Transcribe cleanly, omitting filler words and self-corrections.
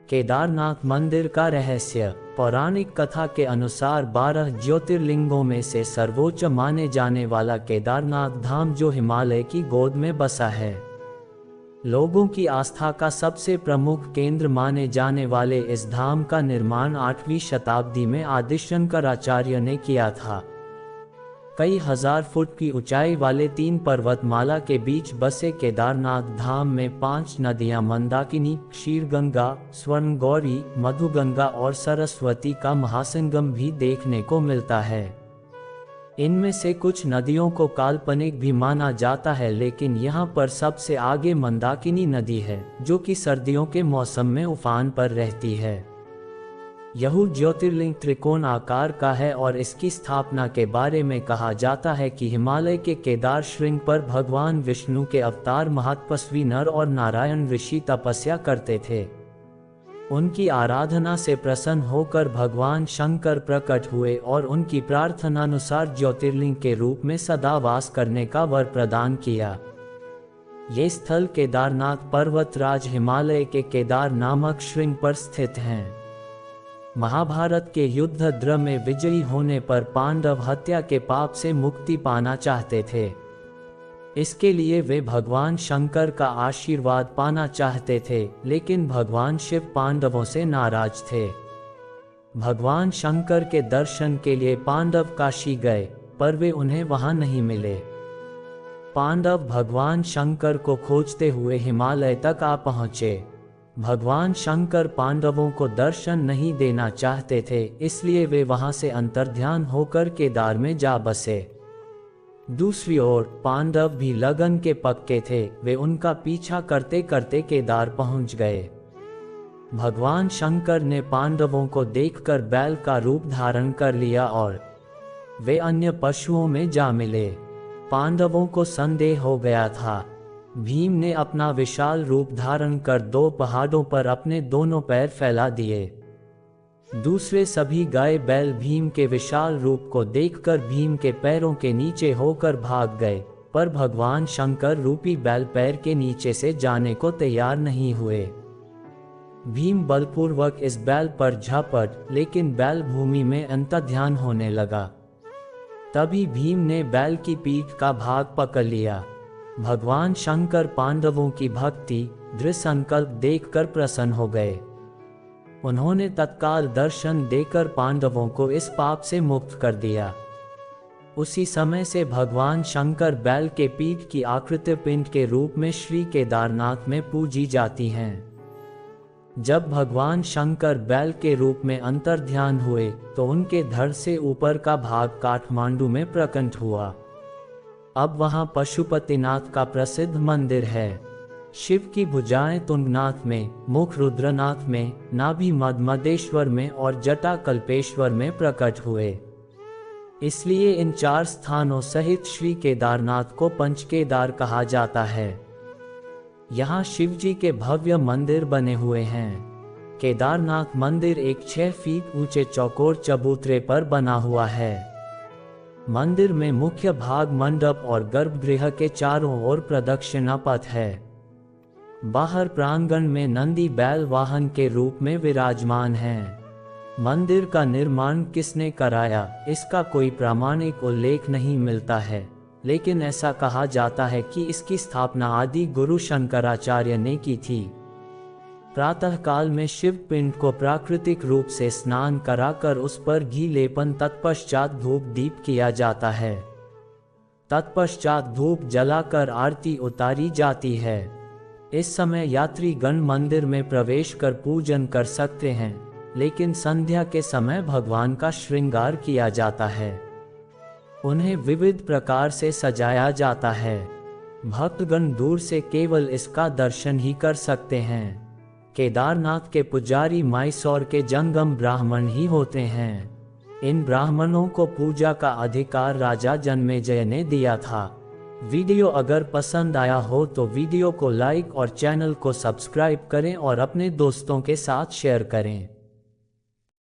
केदारनाथ मंदिर का रहस्य। पौराणिक कथा के अनुसार 12 ज्योतिर्लिंगों में से सर्वोच्च माने जाने वाला केदारनाथ धाम जो हिमालय की गोद में बसा है, लोगों की आस्था का सबसे प्रमुख केंद्र माने जाने वाले इस धाम का निर्माण 8वीं शताब्दी में आदि शंकराचार्य ने किया था। कई हजार फुट की ऊंचाई वाले 3 पर्वतमाला के बीच बसे केदारनाथ धाम में 5 नदियां मंदाकिनी, क्षीरगंगा, स्वर्णगौरी, मधुगंगा और सरस्वती का महासंगम भी देखने को मिलता है। इनमें से कुछ नदियों को काल्पनिक भी माना जाता है, लेकिन यहाँ पर सबसे आगे मंदाकिनी नदी है, जो कि सर्दियों के मौसम में उफान पर रहती है। यह ज्योतिर्लिंग त्रिकोण आकार का है और इसकी स्थापना के बारे में कहा जाता है कि हिमालय के केदार श्रृंग पर भगवान विष्णु के अवतार महत्पस्वी नर और नारायण ऋषि तपस्या करते थे। उनकी आराधना से प्रसन्न होकर भगवान शंकर प्रकट हुए और उनकी प्रार्थनानुसार ज्योतिर्लिंग के रूप में सदा वास करने का वर प्रदान किया। ये स्थल केदारनाथ पर्वतराज हिमालय के केदार नामक श्रृंग पर स्थित हैं। महाभारत के युद्ध द्र में विजयी होने पर पांडव हत्या के पाप से मुक्ति पाना चाहते थे। इसके लिए वे भगवान शंकर का आशीर्वाद पाना चाहते थे, लेकिन भगवान शिव पांडवों से नाराज थे। भगवान शंकर के दर्शन के लिए पांडव काशी गए, पर वे उन्हें वहां नहीं मिले। पांडव भगवान शंकर को खोजते हुए हिमालय तक आ पहुंचे। भगवान शंकर पांडवों को दर्शन नहीं देना चाहते थे, इसलिए वे वहां से अंतर्ध्यान होकर केदार में जा बसे। दूसरी ओर पांडव भी लगन के पक्के थे, वे उनका पीछा करते करते केदार पहुंच गए। भगवान शंकर ने पांडवों को देखकर बैल का रूप धारण कर लिया और वे अन्य पशुओं में जा मिले। पांडवों को संदेह हो गया था। भीम ने अपना विशाल रूप धारण कर 2 पहाड़ों पर अपने दोनों पैर फैला दिए। दूसरे सभी गाय बैल भीम के विशाल रूप को देखकर भीम के पैरों के नीचे होकर भाग गए, पर भगवान शंकर रूपी बैल पैर के नीचे से जाने को तैयार नहीं हुए। भीम बलपूर्वक इस बैल पर झपट, लेकिन बैल भूमि में अंतर्ध्यान होने लगा। तभी भीम ने बैल की पीठ का भाग पकड़ लिया। भगवान शंकर पांडवों की भक्ति, दृढ़ संकल्प देखकर प्रसन्न हो गए। उन्होंने तत्काल दर्शन देकर पांडवों को इस पाप से मुक्त कर दिया। उसी समय से भगवान शंकर बैल के पीठ की आकृति पिंड के रूप में श्री केदारनाथ में पूजी जाती हैं। जब भगवान शंकर बैल के रूप में अंतर्ध्यान हुए तो उनके धड़ से ऊपर का भाग काठमांडू में प्रकट हुआ। अब वहां पशुपतिनाथ का प्रसिद्ध मंदिर है। शिव की भुजाएं तुंगनाथ में, मुख रुद्रनाथ में, नाभि मदमदेश्वर में और जटा कल्पेश्वर में प्रकट हुए। इसलिए इन 4 स्थानों सहित श्री केदारनाथ को पंचकेदार कहा जाता है। यहाँ शिवजी के भव्य मंदिर बने हुए हैं। केदारनाथ मंदिर एक 6 फीट ऊंचे चौकोर चबूतरे पर बना हुआ है। मंदिर में मुख्य भाग मंडप और गर्भगृह के चारों ओर प्रदक्षिणा पथ है। बाहर प्रांगण में नंदी बैल वाहन के रूप में विराजमान हैं। मंदिर का निर्माण किसने कराया, इसका कोई प्रामाणिक उल्लेख नहीं मिलता है, लेकिन ऐसा कहा जाता है कि इसकी स्थापना आदि गुरु शंकराचार्य ने की थी। प्रातः काल में शिव पिंड को प्राकृतिक रूप से स्नान कराकर उस पर घी लेपन, तत्पश्चात धूप दीप किया जाता है। तत्पश्चात धूप जलाकर आरती उतारी जाती है। इस समय यात्री गण मंदिर में प्रवेश कर पूजन कर सकते हैं, लेकिन संध्या के समय भगवान का श्रृंगार किया जाता है। उन्हें विविध प्रकार से सजाया जाता है। भक्तगण दूर से केवल इसका दर्शन ही कर सकते हैं। केदारनाथ के पुजारी मैसूर के जंगम ब्राह्मण ही होते हैं। इन ब्राह्मणों को पूजा का अधिकार राजा जन्मेजय ने दिया था। वीडियो अगर पसंद आया हो तो वीडियो को लाइक और चैनल को सब्सक्राइब करें और अपने दोस्तों के साथ शेयर करें।